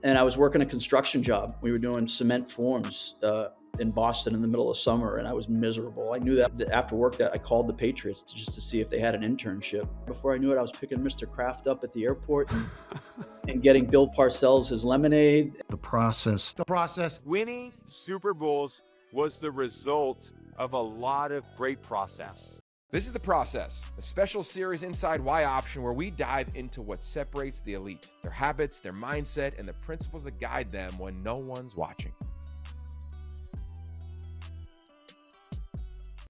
and I was working a construction job. We were doing cement forms in Boston in the middle of summer, and I was miserable. I knew that after work that I called the Patriots just to see if they had an internship. Before I knew it, I was picking Mr. Kraft up at the airport and getting Bill Parcells his lemonade. The process. Winning Super Bowls was the result of a lot of great process. This is The Process, a special series inside Y Option where we dive into what separates the elite, their habits, their mindset, and the principles that guide them when no one's watching.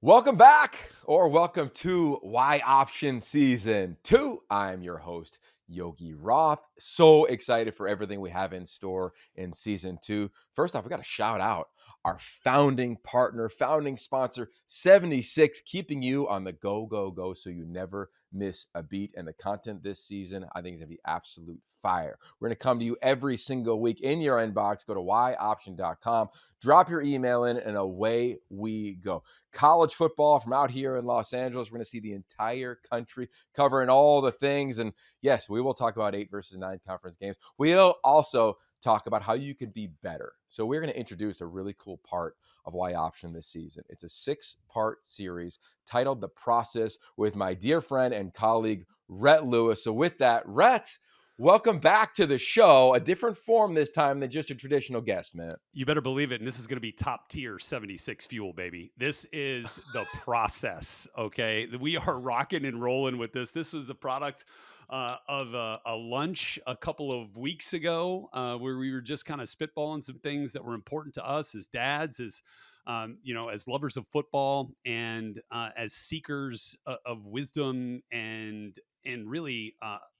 Welcome back, or welcome to Y Option Season 2. I'm your host, Yogi Roth. So excited for everything we have in store in Season 2. First off, we got to shout out our founding partner, founding sponsor, 76, keeping you on the go so you never miss a beat. And the content this season, I think, is going to be absolute fire. We're going to come to you every single week in your inbox. Go to yoption.com, drop your email in, and away we go. College football from out here in Los Angeles. We're going to see the entire country covering all the things. And yes, we will talk about 8 versus 9 conference games. We'll also talk about how you can be better. So we're going to introduce a really cool part of Y Option this season. It's a 6-part series titled The Process with my dear friend and colleague, Rhett Lewis. So with that, Rhett, welcome back to the show. A different form this time than just a traditional guest, man. You better believe it. And this is going to be top tier 76 fuel, baby. This is The Process. Okay. We are rocking and rolling with this. This was the product of a lunch a couple of weeks ago where we were just kind of spitballing some things that were important to us as dads, as as lovers of football, and as seekers of wisdom and really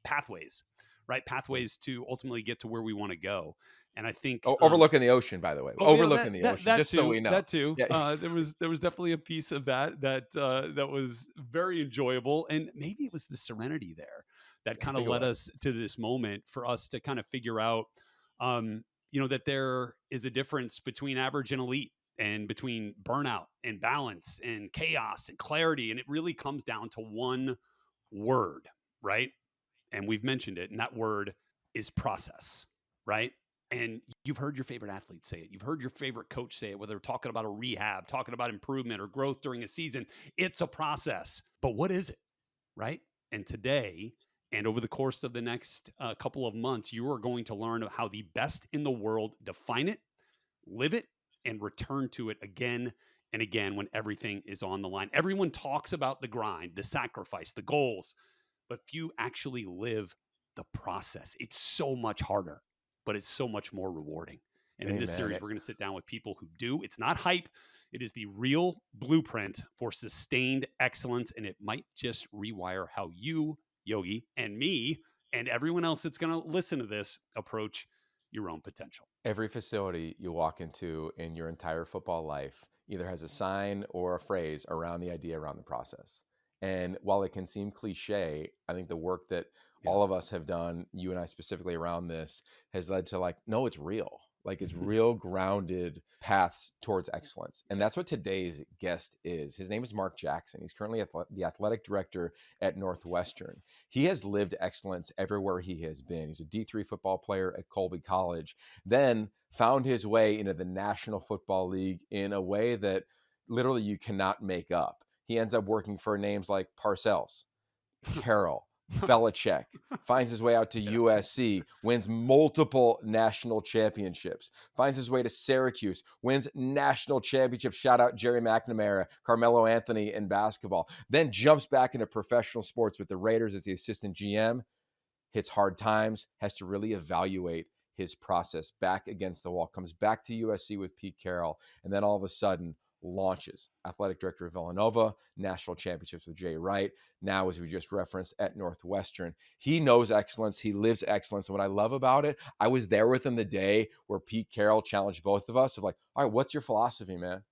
pathways, right? Pathways to ultimately get to where we want to go. And I think overlooking the ocean, by the way, overlooking the ocean, just so we know. That too. Yeah. There was definitely a piece of that was very enjoyable, and maybe it was the serenity there that kind of led us to this moment for us to kind of figure out, that there is a difference between average and elite, and between burnout and balance and chaos and clarity. And it really comes down to one word, right? And we've mentioned it, and that word is process, right? And you've heard your favorite athlete say it. You've heard your favorite coach say it, whether they're talking about a rehab, talking about improvement or growth during a season. It's a process. But what is it, right? And today, and over the course of the next couple of months, you are going to learn how the best in the world define it, live it, and return to it again and again when everything is on the line. Everyone talks about the grind, the sacrifice, the goals, but few actually live the process. It's so much harder, but it's so much more rewarding. And in this series, we're going to sit down with people who do. It's not hype. It is the real blueprint for sustained excellence, and it might just rewire how you, Yogi, and me, and everyone else that's going to listen to this approach your own potential. Every facility you walk into in your entire football life either has a sign or a phrase around the idea around the process. And while it can seem cliche, I think the work that all of us have done, you and I specifically around this, has led to no, it's real. It's real grounded paths towards excellence. And that's what today's guest is. His name is Mark Jackson. He's currently the athletic director at Northwestern. He has lived excellence everywhere he has been. He's a D3 football player at Colby College, then found his way into the National Football League in a way that literally you cannot make up. He ends up working for names like Parcells, Carroll, Belichick, finds his way out to USC, wins multiple national championships, finds his way to Syracuse, wins national championships. Shout out Jerry McNamara, Carmelo Anthony in basketball. Then jumps back into professional sports with the Raiders as the assistant GM, hits hard times, has to really evaluate his process back against the wall, comes back to USC with Pete Carroll, and then all of a sudden launches. Athletic director of Villanova, national championships with Jay Wright. Now, as we just referenced, at Northwestern. He knows excellence. He lives excellence. And what I love about it, I was there with him the day where Pete Carroll challenged both of us of all right, what's your philosophy, man?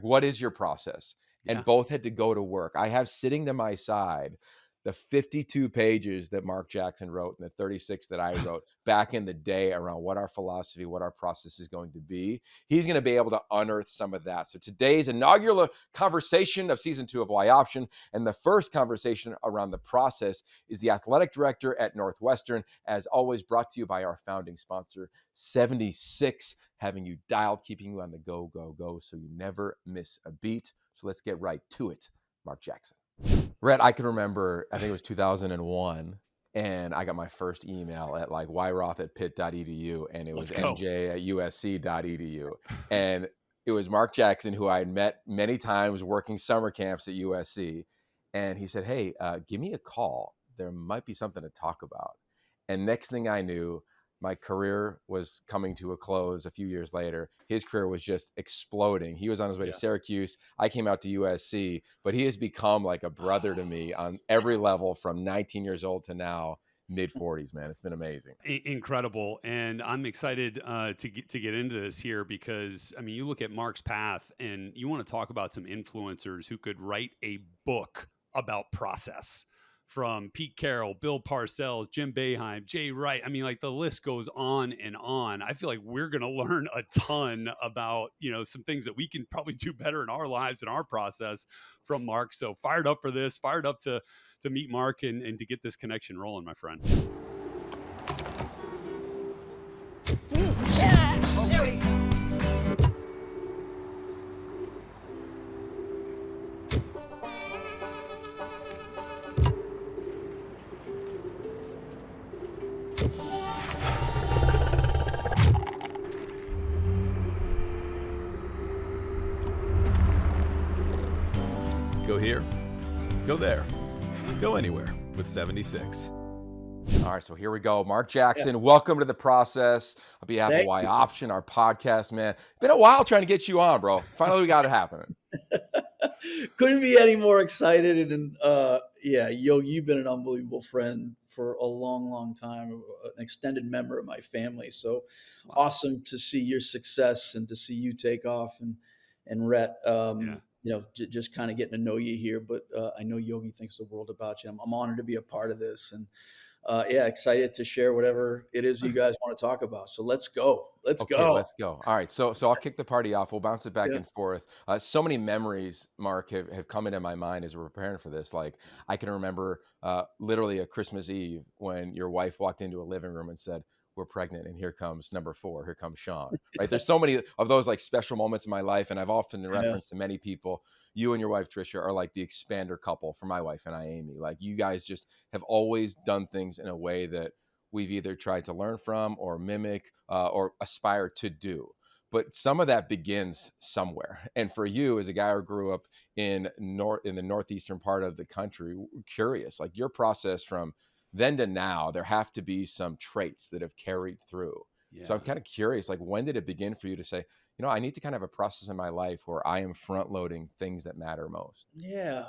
What is your process? And both had to go to work. I have sitting to my side the 52 pages that Mark Jackson wrote and the 36 that I wrote back in the day around what our philosophy, what our process is going to be, he's going to be able to unearth some of that. So today's inaugural conversation of season 2 of Y Option, and the first conversation around the process, is the athletic director at Northwestern, as always brought to you by our founding sponsor, 76, having you dialed, keeping you on the go, go, go, so you never miss a beat. So let's get right to it. Mark Jackson. Rhett, I can remember, I think it was 2001, and I got my first email at like yroth@pitt.edu, and it was mj@usc.edu. And it was Mark Jackson, who I had met many times working summer camps at USC. And he said, hey, give me a call. There might be something to talk about. And next thing I knew, my career was coming to a close a few years later. His career was just exploding. He was on his way to Syracuse. I came out to USC, but he has become like a brother to me on every level from 19 years old to now, mid 40s, man. It's been amazing. Incredible. And I'm excited to get into this here because, I mean, you look at Mark's path and you want to talk about some influencers who could write a book about process. From Pete Carroll, Bill Parcells, Jim Boeheim, Jay Wright. I mean, like the list goes on and on. I feel like we're going to learn a ton about, some things that we can probably do better in our lives and our process from Mark. So fired up for this, fired up to meet Mark and to get this connection rolling, my friend. Go here, go there, go anywhere with 76. All right, so here we go. Mark Jackson, welcome to the process. On behalf of Y Option, our podcast, man. Been a while trying to get you on, bro. Finally, we got it happening. Couldn't be any more excited. And Yogi, you've been an unbelievable friend for a long, long time, an extended member of my family. So awesome to see your success and to see you take off. And Rhett, just kind of getting to know you here. But I know Yogi thinks the world about you. I'm honored to be a part of this. And excited to share whatever it is you guys want to talk about. So let's go. Let's go. All right. So I'll kick the party off. We'll bounce it back and forth. So many memories, Mark, have come into my mind as we're preparing for this. Like I can remember literally a Christmas Eve when your wife walked into a living room and said, we're pregnant, and here comes number 4. Here comes Sean. Right? There's so many of those like special moments in my life, and I've often referenced to many people. You and your wife Trisha are like the expander couple for my wife and I, Amy. Like you guys just have always done things in a way that we've either tried to learn from or mimic or aspire to do. But some of that begins somewhere. And for you, as a guy who grew up in the northeastern part of the country, curious, like your process from then to now, there have to be some traits that have carried through. Yeah. So I'm kind of curious, like when did it begin for you to say, I need to kind of have a process in my life where I am front loading things that matter most? Yeah.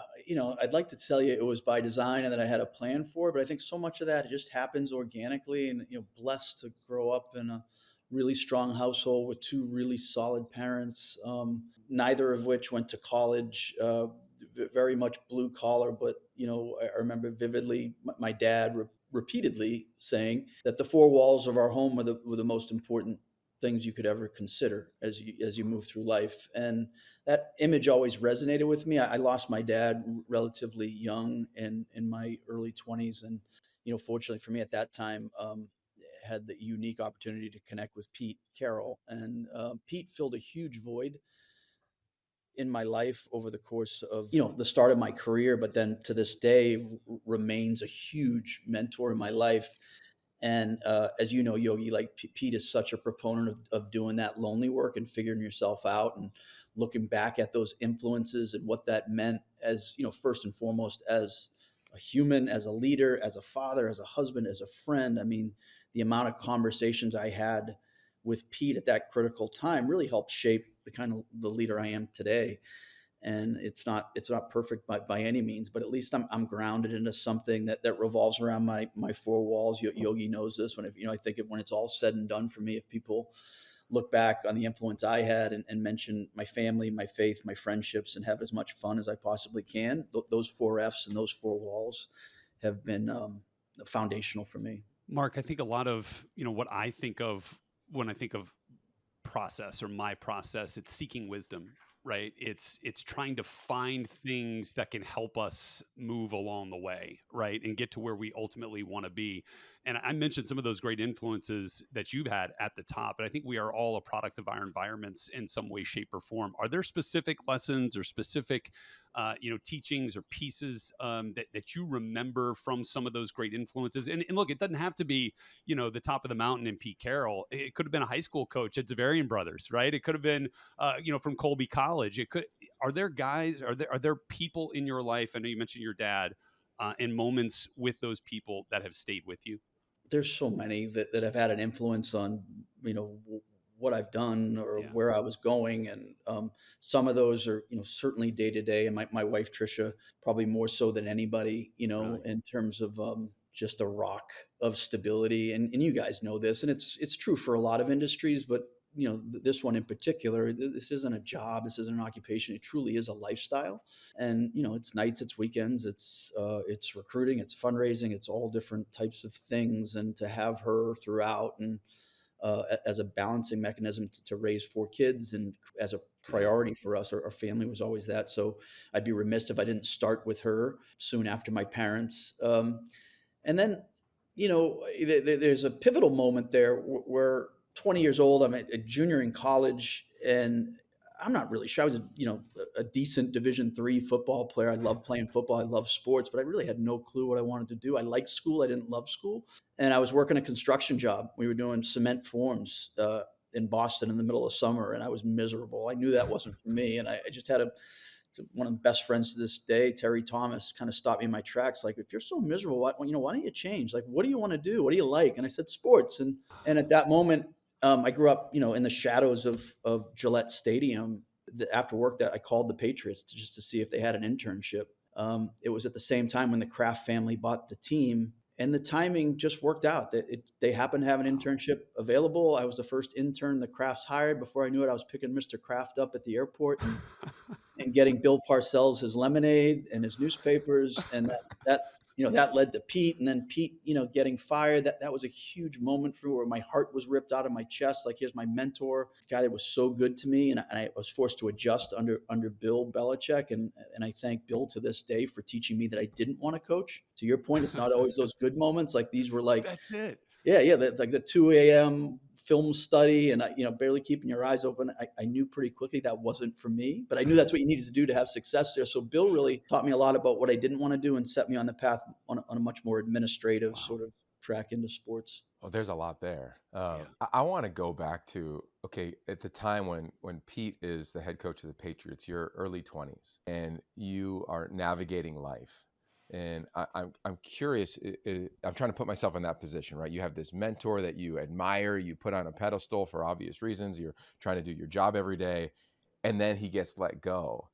I'd like to tell you it was by design and that I had a plan for it, but I think so much of that just happens organically, and, blessed to grow up in a really strong household with 2 really solid parents, neither of which went to college, very much blue collar. But, I remember vividly my dad repeatedly saying that the 4 walls of our home were the most important things you could ever consider as you move through life. And that image always resonated with me. I lost my dad relatively young in my early 20s. And, fortunately for me at that time, had the unique opportunity to connect with Pete Carroll. And Pete filled a huge void in my life over the course of, the start of my career, but then to this day remains a huge mentor in my life. And as you know, Yogi, like Pete is such a proponent of doing that lonely work and figuring yourself out and looking back at those influences and what that meant as, first and foremost, as a human, as a leader, as a father, as a husband, as a friend. I mean, the amount of conversations I had with Pete at that critical time really helped shape the leader I am today. And it's not perfect by any means, but at least I'm grounded into something that revolves around my 4 walls. Yogi knows this. When I think of when it's all said and done for me, if people look back on the influence I had and mention my family, my faith, my friendships, and have as much fun as I possibly can, those 4 F's and those 4 walls have been foundational for me. Mark, I think a lot of, what I think of when I think of process or my process, it's seeking wisdom, right? It's trying to find things that can help us move along the way, right? And get to where we ultimately want to be. And I mentioned some of those great influences that you've had at the top, but I think we are all a product of our environments in some way, shape, or form. Are there specific lessons or specific teachings or pieces that you remember from some of those great influences? And look, it doesn't have to be, the top of the mountain in Pete Carroll. It could have been a high school coach at Zavarian Brothers, right? It could have been, from Colby College. Are there people in your life? I know you mentioned your dad, and moments with those people that have stayed with you. There's so many that have had an influence on, what I've done or Yeah. where I was going. And some of those are, certainly day to day. And my wife, Trisha, probably more so than anybody, Really? in terms of just a rock of stability. And you guys know this, and it's true for a lot of industries, but this one in particular, this isn't a job, this isn't an occupation, it truly is a lifestyle. And it's nights, it's weekends, it's recruiting, it's fundraising, it's all different types of things. And to have her throughout, and as a balancing mechanism to raise 4 kids, and as a priority for us, our family was always that. So I'd be remiss if I didn't start with her soon after my parents. And then, there's a pivotal moment there where 20 years old, I'm a junior in college, and I'm not really sure. I was a decent Division III football player. I love playing football. I love sports, but I really had no clue what I wanted to do. I liked school. I didn't love school. And I was working a construction job. We were doing cement forms in Boston in the middle of summer, and I was miserable. I knew that wasn't for me. And I just had one of the best friends to this day, Terry Thomas, kind of stopped me in my tracks. Like, if you're so miserable, why don't you change? Like, what do you want to do? What do you like? And I said, sports. And at that moment, I grew up, in the shadows of Gillette Stadium. After work, that I called the Patriots just to see if they had an internship. It was at the same time when the Kraft family bought the team, and the timing just worked out. They happened to have an internship available. I was the first intern the Krafts hired. Before I knew it, I was picking Mr. Kraft up at the airport and getting Bill Parcells his lemonade and his newspapers. And that led to Pete, and then Pete, getting fired. That was a huge moment for me, where my heart was ripped out of my chest. Like, here's my mentor, guy that was so good to me. And I was forced to adjust under Bill Belichick. And I thank Bill to this day for teaching me that I didn't want to coach. To your point, it's not always those good moments. Like, these were like, That's it. yeah, like the 2 a.m. film study, and barely keeping your eyes open. I knew pretty quickly that wasn't for me, but I knew that's what you needed to do to have success there. So Bill really taught me a lot about what I didn't want to do, and set me on the path on a much more administrative sort of track into sports. Oh, there's a lot there. Yeah. I want to go back to, okay, at the time when Pete is the head coach of the Patriots, you're early 20s and you are navigating life. And I'm curious, I'm trying to put myself in that position, right? You have this mentor that you admire, you put on a pedestal for obvious reasons. You're trying to do your job every day, and then he gets let go.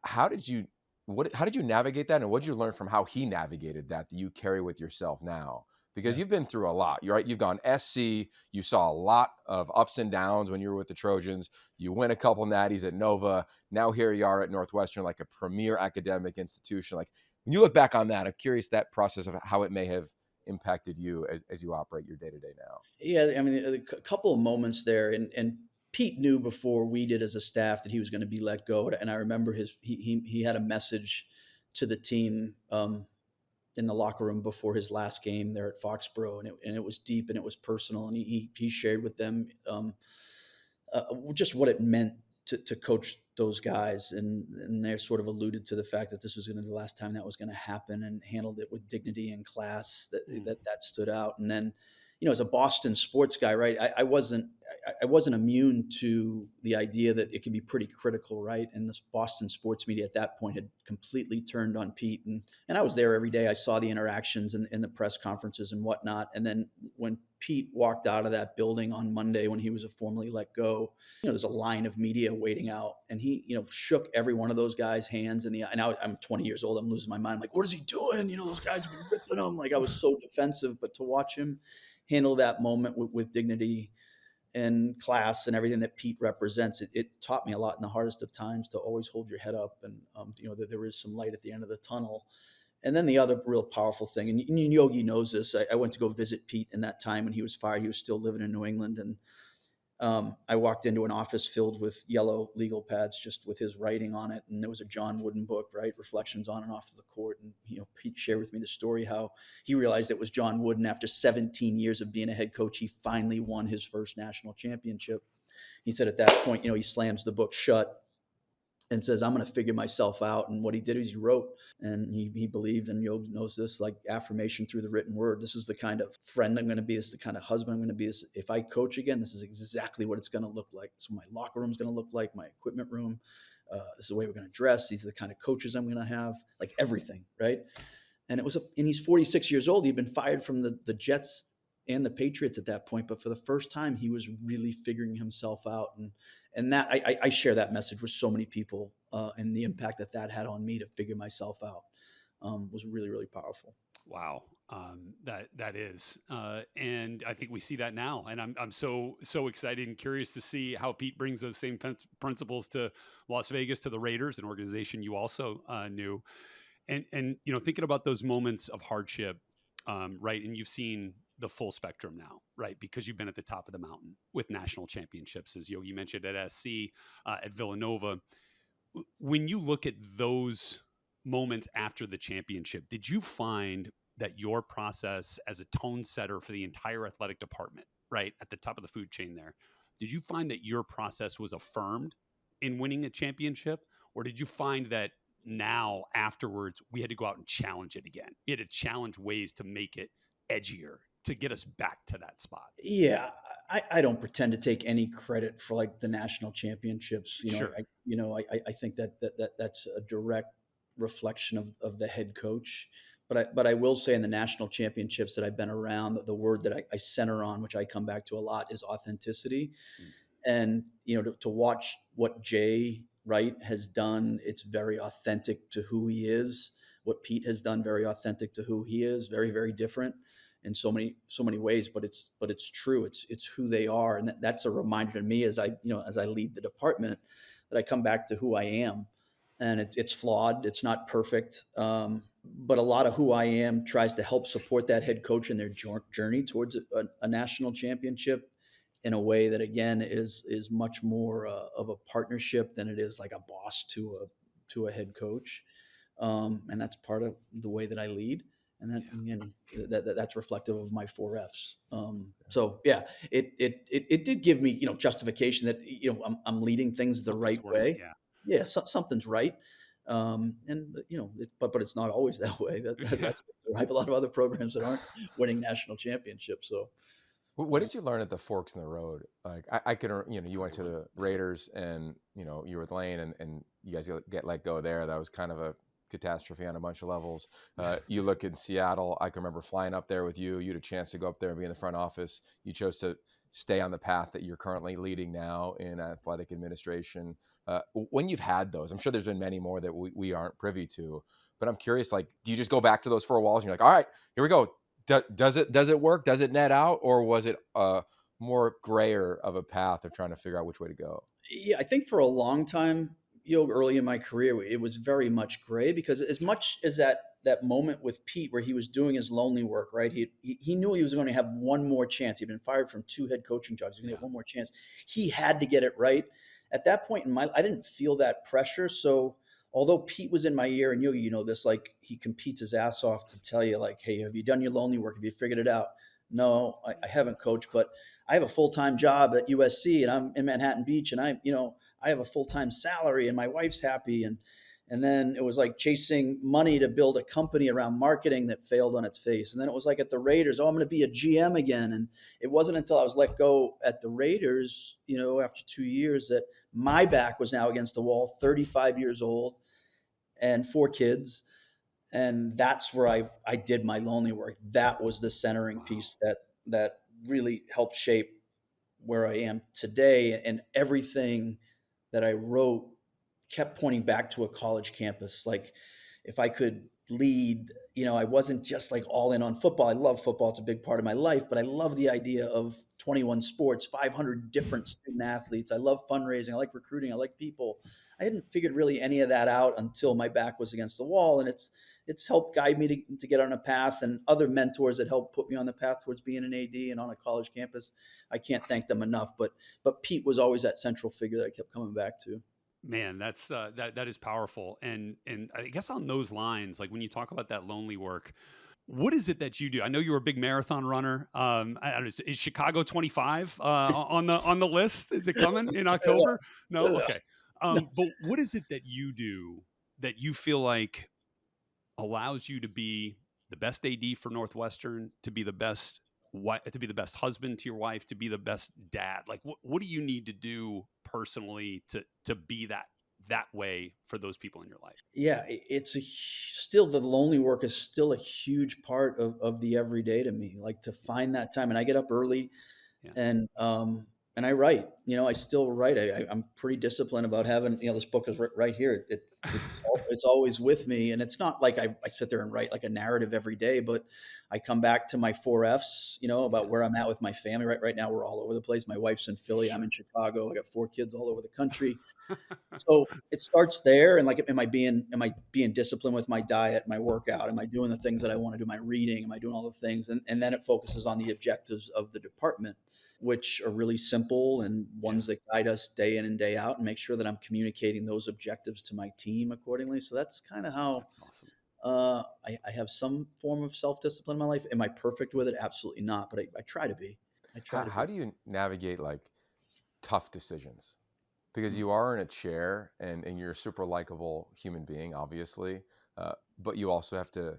How did you navigate that? And what did you learn from how he navigated that you carry with yourself now? Because you've been through a lot, right? You've gone SC, you saw a lot of ups and downs when you were with the Trojans. You win a couple natties at Nova. Now here you are at Northwestern, like a premier academic institution. Like, when you look back on that, I'm curious that process of how it may have impacted you as you operate your day-to-day now. Yeah, I mean, a couple of moments there, and Pete knew before we did as a staff that he was going to be let go. And I remember he had a message to the team in the locker room before his last game there at Foxborough, and it was deep and it was personal, and he shared with them just what it meant to coach those guys, and they sort of alluded to the fact that this was going to be the last time that was going to happen, and handled it with dignity and class that stood out. And then, as a Boston sports guy, right, I wasn't immune to the idea that it can be pretty critical, right? And this Boston sports media at that point had completely turned on Pete, and I was there every day. I saw the interactions and the press conferences and whatnot. And then when Pete walked out of that building on Monday, when he was formally let go, there's a line of media waiting out, and he, shook every one of those guys' hands in the eye. And I'm 20 years old. I'm losing my mind. I'm like, what is he doing? Those guys have been ripping him. Like, I was so defensive, but to watch him handle that moment with dignity and class and everything that Pete represents, it taught me a lot in the hardest of times to always hold your head up, and that there is some light at the end of the tunnel. And then the other real powerful thing, and Yogi knows this, I went to go visit Pete in that time when he was fired. He was still living in New England. And I walked into an office filled with yellow legal pads, just with his writing on it. And there was a John Wooden book, right? Reflections on and off the court. And, Pete shared with me the story, how he realized it was John Wooden. After 17 years of being a head coach, he finally won his first national championship. He said at that point, he slams the book shut and says, I'm going to figure myself out. And what he did is he wrote, and he believed, and Yogi knows this, like affirmation through the written word. This is the kind of friend I'm going to be. This is the kind of husband I'm going to be. This, if I coach again, this is exactly what it's going to look like. This is what my locker room is going to look like, my equipment room. This is the way we're going to dress. These are the kind of coaches I'm going to have, like everything, right? And and he's 46 years old. He'd been fired from the Jets and the Patriots at that point, but for the first time, he was really figuring himself out. And that I share that message with so many people, and the impact that had on me to figure myself out was really, really powerful. Wow. That is, and I think we see that now, and I'm so excited and curious to see how Pete brings those same principles to Las Vegas, to the Raiders, an organization you also knew, and thinking about those moments of hardship, right? And you've seen the full spectrum now, right? Because you've been at the top of the mountain with national championships, as Yogi mentioned, at SC, at Villanova. When you look at those moments after the championship, did you find that your process as a tone setter for the entire athletic department, right, at the top of the food chain there, did you find that your process was affirmed in winning a championship? Or did you find that now afterwards we had to go out and challenge it again? We had to challenge ways to make it edgier to get us back to that spot? Yeah, I don't pretend to take any credit for like the national championships. Sure. I think that's a direct reflection of the head coach. But I will say in the national championships that I've been around, the word that I center on, which I come back to a lot, is authenticity. And to watch what Jay Wright has done, it's very authentic to who he is. What Pete has done, very authentic to who he is. Very, very different in so many ways, but it's true. It's who they are, and that's a reminder to me as I lead the department, that I come back to who I am, and it's flawed. It's not perfect, but a lot of who I am tries to help support that head coach in their journey towards a national championship in a way that, again, is much more of a partnership than it is like a boss to a head coach, and that's part of the way that I lead. And that, again, that's reflective of my 4 Fs. So yeah, it did give me, justification that, I'm leading things the right way. Yeah. Something's right. But it's not always that way. That's I have a lot of other programs that aren't winning national championships. So What did you learn at the forks in the road? Like I could, you went to the Raiders, and you were with Lane, and you guys get let go there. That was kind of a catastrophe on a bunch of levels. You look in Seattle, I can remember flying up there with you. You had a chance to go up there and be in the front office. You chose to stay on the path that you're currently leading now in athletic administration. When you've had those, I'm sure there's been many more that we aren't privy to, but I'm curious, like, do you just go back to those 4 walls and you're like, all right, here we go. Does it work? Does it net out? Or was it more grayer of a path of trying to figure out which way to go? Yeah, I think for a long time, early in my career, it was very much gray, because as much as that moment with Pete where he was doing his lonely work, right? He knew he was going to have one more chance. He'd been fired from 2 head coaching jobs. He was going to get one more chance. He had to get it right. At that point in my life, I didn't feel that pressure. So although Pete was in my ear, and Yogi, this, like, he competes his ass off to tell you, like, hey, have you done your lonely work? Have you figured it out? No, I haven't, coach, but I have a full-time job at USC, and I'm in Manhattan Beach, and I have a full-time salary, and my wife's happy. And then it was like chasing money to build a company around marketing that failed on its face. And then it was like at the Raiders, I'm going to be a GM again. And it wasn't until I was let go at the Raiders, after 2 years, that my back was now against the wall, 35 years old and 4 kids. And that's where I did my lonely work. That was the centering piece that really helped shape where I am today. And everything that I wrote kept pointing back to a college campus. Like, if I could lead, I wasn't just like all in on football. I love football. It's a big part of my life, but I love the idea of 21 sports, 500 different student athletes. I love fundraising. I like recruiting. I like people. I hadn't figured really any of that out until my back was against the wall. And it's helped guide me to get on a path, and other mentors that helped put me on the path towards being an AD and on a college campus. I can't thank them enough, but Pete was always that central figure that I kept coming back to. Man, that's that is powerful. And I guess on those lines, like when you talk about that lonely work, what is it that you do? I know you're a big marathon runner. I don't know, is Chicago 25 on the list? Is it coming in October? No, okay. But what is it that you do that you feel like allows you to be the best AD for Northwestern, to be the best to be the best husband to your wife, to be the best dad? Like, what do you need to do personally to be that way for those people in your life? Yeah, still, the lonely work is still a huge part of the everyday to me. Like, to find that time, and I get up early, Yeah. and I write. I still write. I'm pretty disciplined about having, this book is right here. It's always with me, and it's not like I sit there and write like a narrative every day, but I come back to my 4 Fs, about where I'm at with my family. Right now, we're all over the place. My wife's in Philly. I'm in Chicago. I got 4 kids all over the country. So it starts there, and like, am I being disciplined with my diet, my workout? Am I doing the things that I want to do? My reading? Am I doing all the things? And then it focuses on the objectives of the department, which are really simple and ones that guide us day in and day out, and make sure that I'm communicating those objectives to my team accordingly. So that's kind of how That's awesome. I have some form of self-discipline in my life. Am I perfect with it? Absolutely not, but I try to be. How do you navigate like tough decisions? Because you are in a chair and you're a super likable human being, obviously, but you also have to,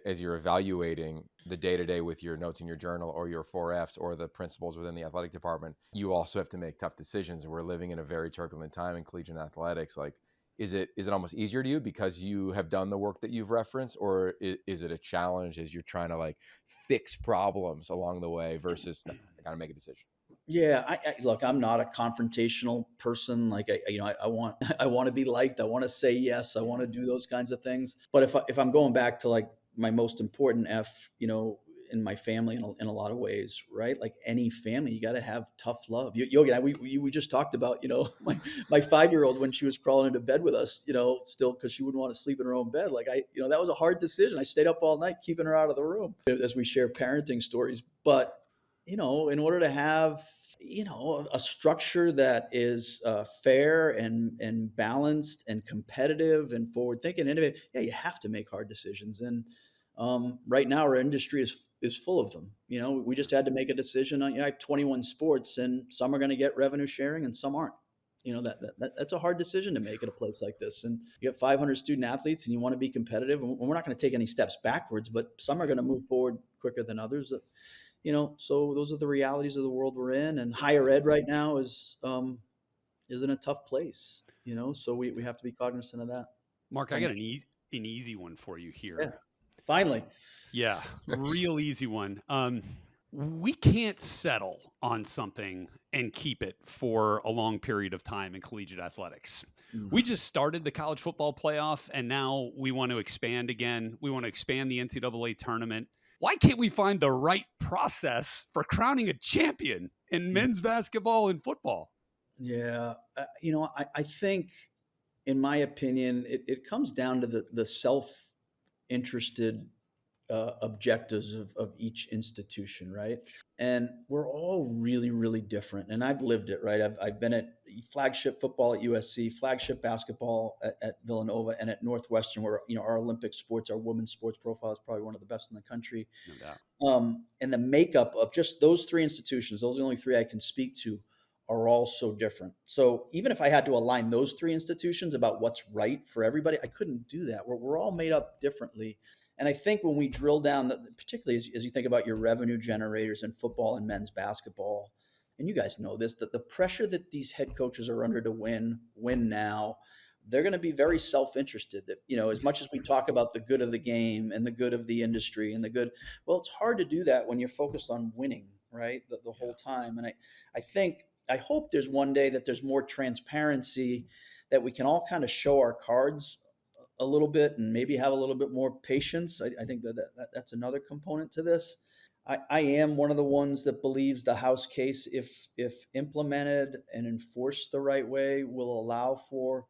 as you're evaluating the day-to-day with your notes in your journal or your 4 Fs or the principles within the athletic department, you also have to make tough decisions. We're living in a very turbulent time in collegiate athletics. Like, is it almost easier to you because you have done the work that you've referenced, or is it a challenge as you're trying to like fix problems along the way versus, no, I got to make a decision? Yeah, look, I'm not a confrontational person. Like, I want I want to be liked. I want to say yes. I want to do those kinds of things. But if I'm going back to like my most important F, in my family, in a lot of ways, right? Like any family, you got to have tough love. Yogi and I, we just talked about, my 5-year-old, when she was crawling into bed with us, still, because she wouldn't want to sleep in her own bed. Like, that was a hard decision. I stayed up all night keeping her out of the room as we share parenting stories. But in order to have, a structure that is fair and balanced and competitive and forward thinking, innovative, yeah, you have to make hard decisions. And right now, our industry is full of them. We just had to make a decision on, I have 21 sports, and some are going to get revenue sharing and some aren't. That's a hard decision to make at a place like this. And you have 500 student athletes, and you want to be competitive. And we're not going to take any steps backwards, but some are going to move forward quicker than others. So those are the realities of the world we're in, and higher ed right now is in a tough place. So we have to be cognizant of that. Mark, I got an easy one for you here. Yeah, finally. Yeah, real easy one. We can't settle on something and keep it for a long period of time in collegiate athletics. We just started the college football playoff, and now we want to expand again. We want to expand the NCAA tournament. Why can't we find the right process for crowning a champion in men's basketball and football? Yeah. I think, in my opinion, it comes down to the self-interested objectives of each institution, right? And we're all really, really different. And I've lived it, right? I've been at flagship football at USC, flagship basketball at Villanova, and at Northwestern, where our Olympic sports, our women's sports profile is probably one of the best in the country. No doubt. And the makeup of just those 3 institutions, those are the only 3 I can speak to, are all so different. So even if I had to align those 3 institutions about what's right for everybody, I couldn't do that. We're all made up differently. And I think when we drill down, particularly as you think about your revenue generators in football and men's basketball, and you guys know this, that the pressure that these head coaches are under to win now, they're going to be very self-interested. That, as much as we talk about the good of the game and the good of the industry and well, it's hard to do that when you're focused on winning, right? The whole time. And I hope there's one day that there's more transparency, that we can all kind of show our cards a little bit and maybe have a little bit more patience. I think that's another component to this. I am one of the ones that believes the house case, if implemented and enforced the right way, will allow for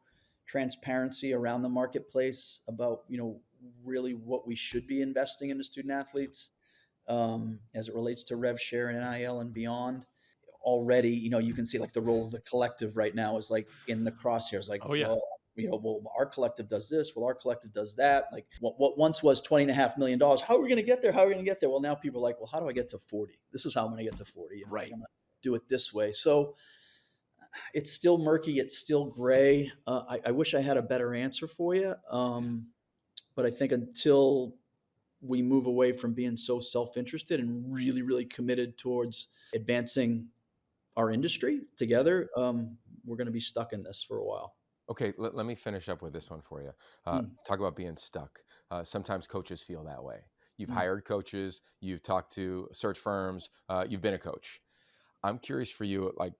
transparency around the marketplace about, really what we should be investing in the student athletes as it relates to rev share and NIL and beyond. Already, you can see like the role of the collective right now is like in the crosshairs. Like, Oh yeah. well, our collective does this. Well, our collective does that. Like what once was $20.5 million. How are we going to get there? How are we going to get there? Well, now people are like, well, how do I get to 40? This is how I'm going to get to 40. Right. Like, I'm going to do it this way. So it's still murky. It's still gray. I wish I had a better answer for you. But I think until we move away from being so self-interested and really, really committed towards advancing our industry together, we're going to be stuck in this for a while. Okay, let me finish up with this one for you. Talk about being stuck. Sometimes coaches feel that way. You've hired coaches, you've talked to search firms, you've been a coach. I'm curious for you, like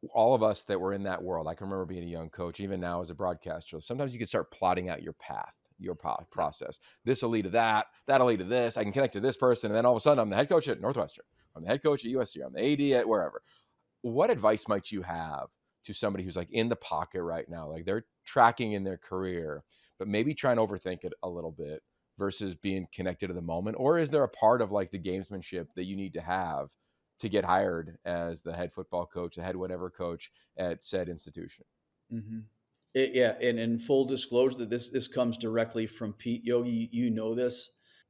all of us that were in that world. I can remember being a young coach, even now as a broadcaster. Sometimes you can start plotting out your path, your process. This will lead to that, that'll lead to this. I can connect to this person, and then all of a sudden I'm the head coach at Northwestern. I'm the head coach at USC. I'm the AD at wherever. What advice might you have to somebody who's like in the pocket right now, like they're tracking in their career, but maybe trying to overthink it a little bit versus being connected to the moment? Or is there a part of like the gamesmanship that you need to have to get hired as the head football coach, the head whatever coach at said institution? Yeah, and in full disclosure, that this comes directly from Pete. Yogi, this.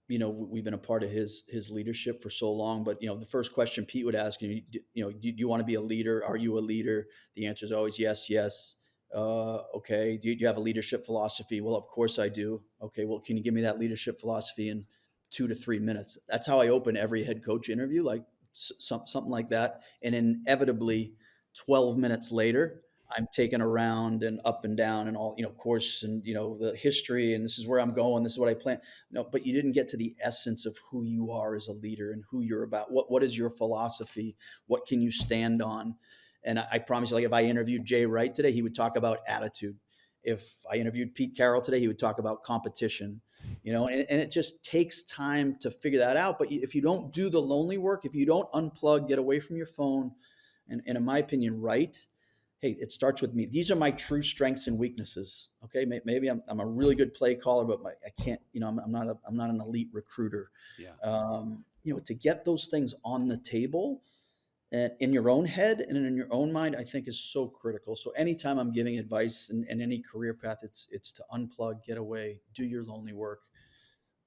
We've been a part of his leadership for so long. But the first question Pete would ask you, do you want to be a leader? Are you a leader? The answer is always yes, yes. Okay. Do you have a leadership philosophy? Well, of course I do. Okay. Well, can you give me that leadership philosophy in 2 to 3 minutes? That's how I open every head coach interview, like something like that. And inevitably, 12 minutes later, I'm taken around and up and down and all, course and, the history, and this is where I'm going. This is what I plan. No, but you didn't get to the essence of who you are as a leader and who you're about. What is your philosophy? What can you stand on? And I promise you, like if I interviewed Jay Wright today, he would talk about attitude. If I interviewed Pete Carroll today, he would talk about competition, and it just takes time to figure that out. But if you don't do the lonely work, if you don't unplug, get away from your phone, and in my opinion, write, hey, it starts with me. These are my true strengths and weaknesses. Okay, maybe I'm a really good play caller, but I can't. I'm not an elite recruiter. Yeah. To get those things on the table, and in your own head and in your own mind, I think is so critical. So anytime I'm giving advice in any career path, it's to unplug, get away, do your lonely work,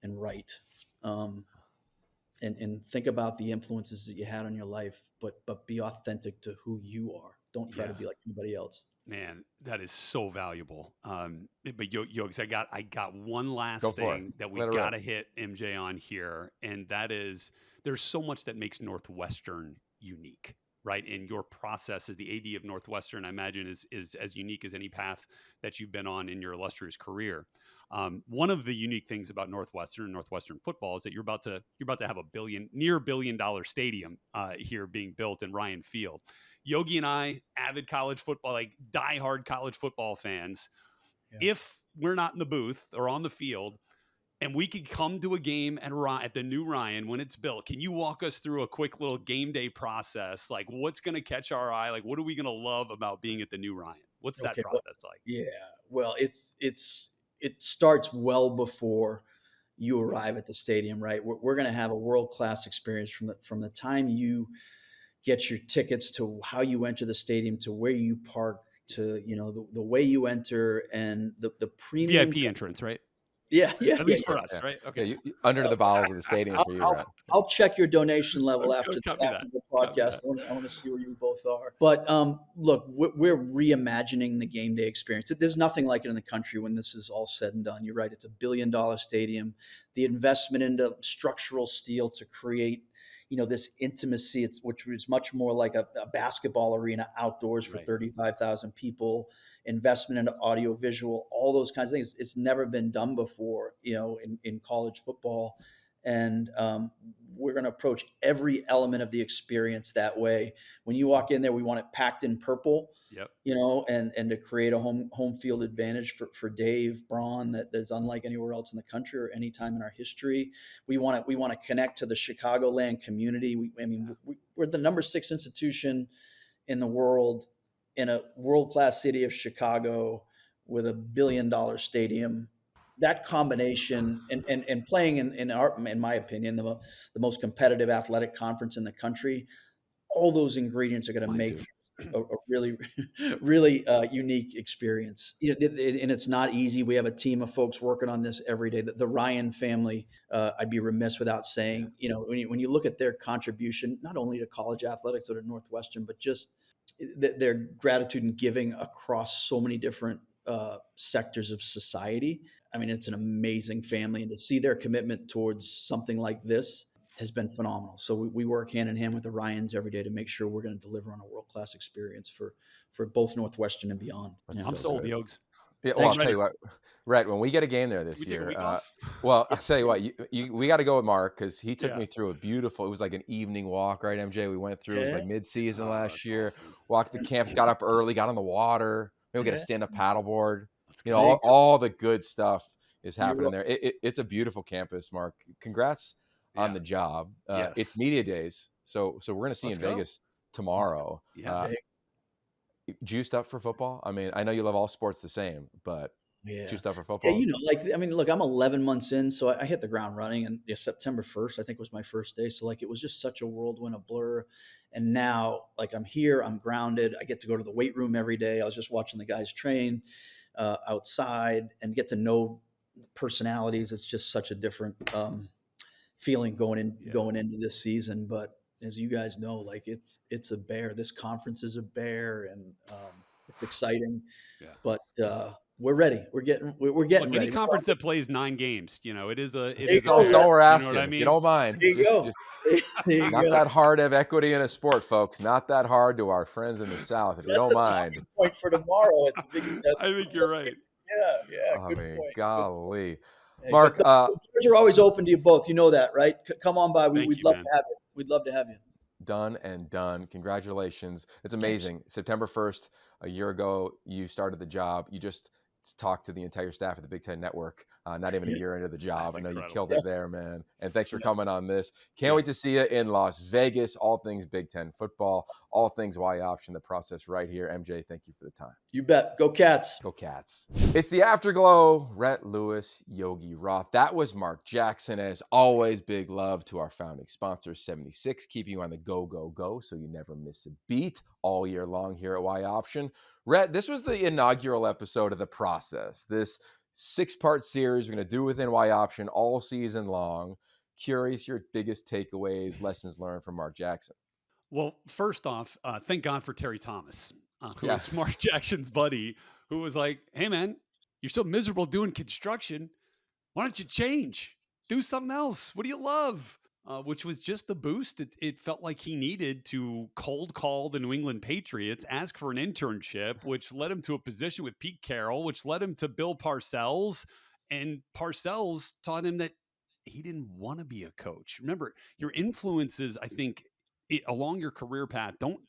and write. And think about the influences that you had on your life, but be authentic to who you are. Don't try to be like anybody else. Man, that is so valuable. But Yogi, I got one last Go for thing it. that we Let it got to rip. hit MJ on here, and that is there's so much that makes Northwestern unique, right? And your process as the AD of Northwestern, I imagine, is as unique as any path that you've been on in your illustrious career. One of the unique things about Northwestern and Northwestern football is that you're about to have a near $1 billion stadium here being built in Ryan Field. Yogi and I, avid college football, like diehard college football fans, if we're not in the booth or on the field and we could come to a game at the new Ryan when it's built, can you walk us through a quick little game day process? Like what's going to catch our eye? Like what are we going to love about being at the new Ryan? What's that process like? Yeah, well, it starts well before you arrive at the stadium, right? We're going to have a world-class experience from the time you get your tickets to how you enter the stadium to where you park to the way you enter and the premium VIP entrance, right? Yeah. At least for us, right? Okay. Yeah, under the bowels of the stadium for you, Rhett. I'll check your donation level after Copy that. the podcast. I want to see where you both are. But look, we're reimagining the game day experience. There's nothing like it in the country when this is all said and done. You're right. It's $1 billion stadium. The investment into structural steel to create this intimacy, which is much more like a basketball arena outdoors for 35,000 people, investment into audio visual, all those kinds of things. It's never been done before, in college football. And we're going to approach every element of the experience that way. When you walk in there, we want it packed in purple, and to create a home field advantage for Dave Braun that's unlike anywhere else in the country or any time in our history. We want to connect to the Chicagoland community. We're the number 6 institution in the world in a world-class city of Chicago with $1 billion stadium that combination and playing in my opinion, the most competitive athletic conference in the country, all those ingredients are going to Mine make too. a really, really unique experience. And it's not easy. We have a team of folks working on this every day. The Ryan family, I'd be remiss without saying, when you look at their contribution, not only to college athletics or to Northwestern, but just their gratitude and giving across so many different sectors of society. I mean, it's an amazing family, and to see their commitment towards something like this has been phenomenal. So we work hand in hand with the Ryans every day to make sure we're going to deliver on a world-class experience for both Northwestern and beyond. That's I'm so sold, good. Yogs. Yeah, well, Thanks, I'll tell you what, Rhett, when we get a game there this We take a year, week off. well, I'll tell you what, we got to go with Mark because he took Yeah. me through it was like an evening walk, right, MJ? We went through, it was Yeah. like mid-season Oh, last that's year, awesome. walked the camps, got up early, got on the water, maybe we got a Yeah. stand-up paddleboard. Let's You go. know, There you go. all the good stuff is You're happening there. It's a beautiful campus, Mark. Congrats on Yeah. the job. Yes. It's media days, so we're going to see you Let's in go. Vegas tomorrow. Yes. Juiced up for football? I mean, I know you love all sports the same, but Yeah. juiced up for Yeah, football? look, I'm 11 months in, so I hit the ground running, and September 1st, I think was my first day. So it was just such a whirlwind, a blur. And now, I'm here, I'm grounded. I get to go to the weight room every day. I was just watching the guys train outside and get to know personalities. It's just such a different feeling going into this season. But as you guys know, it's a bear. This conference is a bear, and it's exciting. Yeah. But we're ready. We're getting Look, ready. any conference that plays 9 games, it is a There you That's all, go, that's all we're bear. You know asking. what I If you mean? don't mind, There you go. just There you not go. that hard to have equity in a sport, folks. Not that hard to our friends in the South, if you That's don't the mind. talking point for tomorrow at the big. I think you're right. Yeah. I Good mean, point. golly, Hey, Mark. but the doors are always open to you both. You know that, right? Come on by. Thank We'd you, love man. to have you. We'd love to have you. Done and done. Congratulations. It's Thanks. amazing. September 1st, a year ago, you started the job. You just talked to the entire staff at the Big Ten Network, not even a year into the job. That's I know you incredible. killed it there, man. And thanks for Yeah. coming on this. Can't Yeah. wait to see you in Las Vegas. All things Big Ten football, all things Y option, the process right here. MJ, thank you for the time. You bet. Go Cats. Go Cats. It's the Afterglow. Rhett, Lewis, Yogi, Roth. That was Mark Jackson. As always, big love to our founding sponsor, 76, keeping you on the go, go, go, so you never miss a beat all year long here at Y Option. Rhett, this was the inaugural episode of the process. This 6-part series we're going to do within Y Option all season long. Curious your biggest takeaways, lessons learned from Mark Jackson. Well, first off, thank God for Terry Thomas, who Yeah. is Mark Jackson's buddy, who was like, hey, man, you're so miserable doing construction. Why don't you change? Do something else. What do you love? Which was just the boost it felt like he needed to cold call the New England Patriots, ask for an internship, which led him to a position with Pete Carroll, which led him to Bill Parcells. And Parcells taught him that he didn't want to be a coach. Remember, your influences, I think, along your career path don't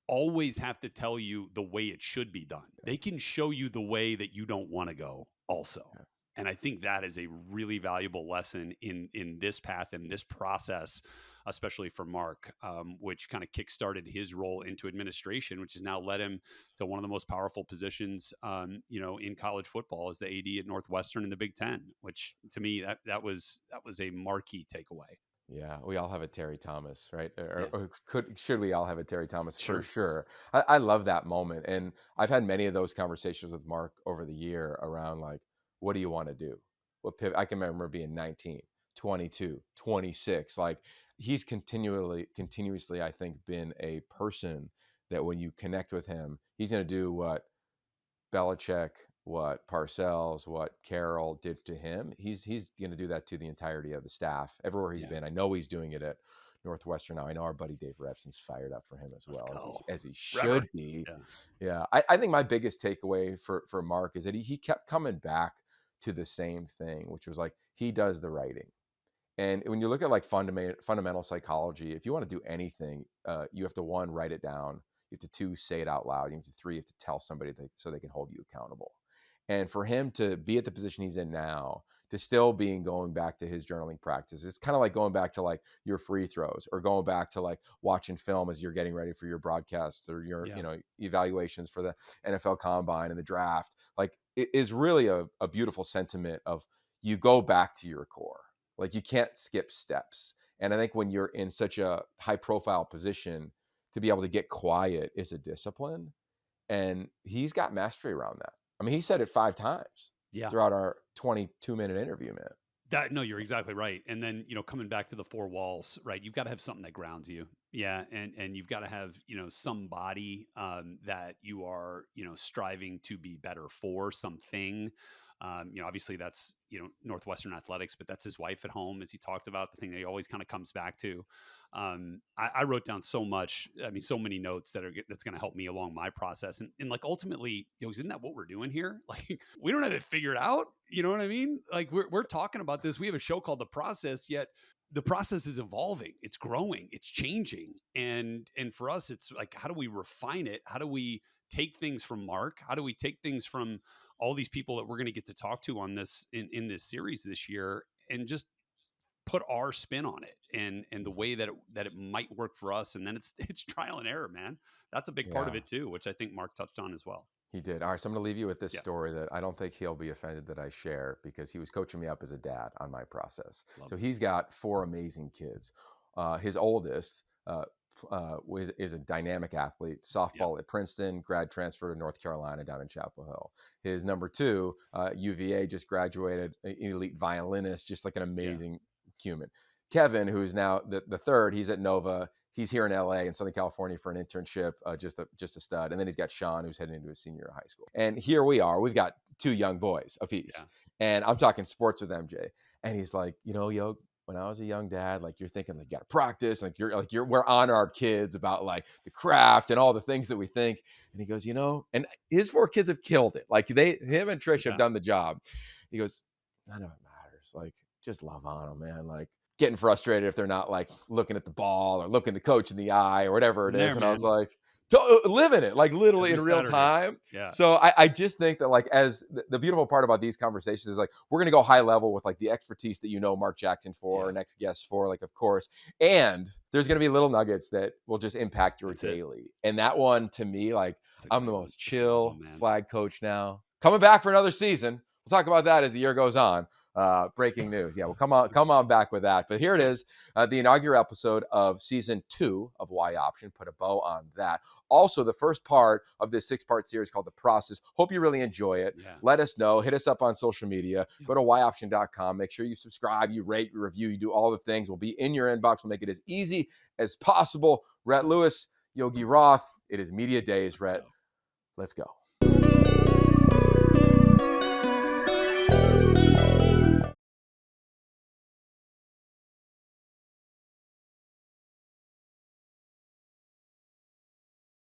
always have to tell you the way it should be done. They can show you the way that you don't want to go also. Yeah. And I think that is a really valuable lesson in this path and this process, especially for Mark, which kind of kickstarted his role into administration, which has now led him to one of the most powerful positions, in college football as the AD at Northwestern in the Big Ten, which to me, that was a marquee takeaway. Yeah, we all have a Terry Thomas, right? Yeah. Or should we all have a Terry Thomas? Sure. For sure. I love that moment. And I've had many of those conversations with Mark over the year around what do you want to do? I can remember being 19, 22, 26. He's continuously, I think, been a person that when you connect with him, he's going to do what Belichick, what Parcells, what Carroll did to him. He's going to do that to the entirety of the staff everywhere he's been. I know he's doing it at Northwestern now. I know our buddy Dave Repson's fired up for him as well, as he should be. Yeah. I think my biggest takeaway for Mark is that he kept coming back to the same thing, which was he does the writing. And when you look at fundamental psychology, if you want to do anything, you have to 1, write it down. You have to 2, say it out loud. You have to 3, you have to tell somebody so they can hold you accountable. And for him to be at the position he's in now, to still going back to his journaling practice, it's kind of like going back to your free throws, or going back to watching film as you're getting ready for your broadcasts or your evaluations for the NFL Combine and the draft. It is really a beautiful sentiment of you go back to your core. Like you can't skip steps. And I think when you're in such a high profile position, to be able to get quiet is a discipline. And he's got mastery around that. I mean, he said it 5 times throughout our 22-minute interview, man. No, you're exactly right. And then, coming back to the 4 walls, right? You've got to have something that grounds you. Yeah. And you've got to have, somebody that you are, striving to be better for, something. Obviously that's, Northwestern athletics, but that's his wife at home, as he talked about, the thing that he always kind of comes back to. I wrote down so much, so many notes that's going to help me along my process. And like, ultimately, isn't that what we're doing here? Like, we don't have it figured out. You know what I mean? Like we're talking about this. We have a show called The Process, yet the process is evolving. It's growing, it's changing. And for us, it's like, how do we refine it? How do we take things from Mark? How do we take things from all these people that we're going to get to talk to on this in this series this year, and just put our spin on it and the way that it might work for us? And then it's trial and error, man. That's a big part of it too, which I think Mark touched on as well. He did. All right, so I'm going to leave you with this story that I don't think he'll be offended that I share, because he was coaching me up as a dad on my process. So he's got 4 amazing kids. His oldest is a dynamic athlete, softball at Princeton, grad transfer to North Carolina down in Chapel Hill. His number 2, UVA, just graduated, elite violinist, just like an amazing human. Kevin, who's now the third, he's at Nova. He's here in LA in Southern California for an internship, just a stud. And then he's got Sean, who's heading into his senior year of high school. And here we are. We've got 2 young boys apiece. Yeah. And I'm talking sports with MJ. And he's like, Yo, when I was a young dad, like, you're thinking, like, you got to practice. Like, we're on our kids about, like, the craft and all the things that we think. And he goes, and his 4 kids have killed it. Like, him and Trish have done the job. He goes, none of it matters. Like, just love on them, man. Like, getting frustrated if they're not, like, looking at the ball or looking the coach in the eye or whatever it is. And I was like, living it, like, literally in real time. Yeah. So I just think that, like, as the beautiful part about these conversations is, like, we're going to go high level with, like, the expertise that Mark Jackson for, our next guest for, like, of course. And there's going to be little nuggets that will just impact your daily. And that one, to me, like, I'm the most chill flag coach now. Coming back for another season. We'll talk about that as the year goes on. Breaking news. Yeah, well, come on back with that. But here it is, the inaugural episode of season 2 of Y Option. Put a bow on that. Also, the first part of this 6-part series called The Process. Hope you really enjoy it. Yeah. Let us know. Hit us up on social media. Yeah. Go to yoption.com. Make sure you subscribe, you rate, you review, you do all the things. We'll be in your inbox. We'll make it as easy as possible. Rhett Lewis, Yogi Roth. It is media days, Rhett. Let's go.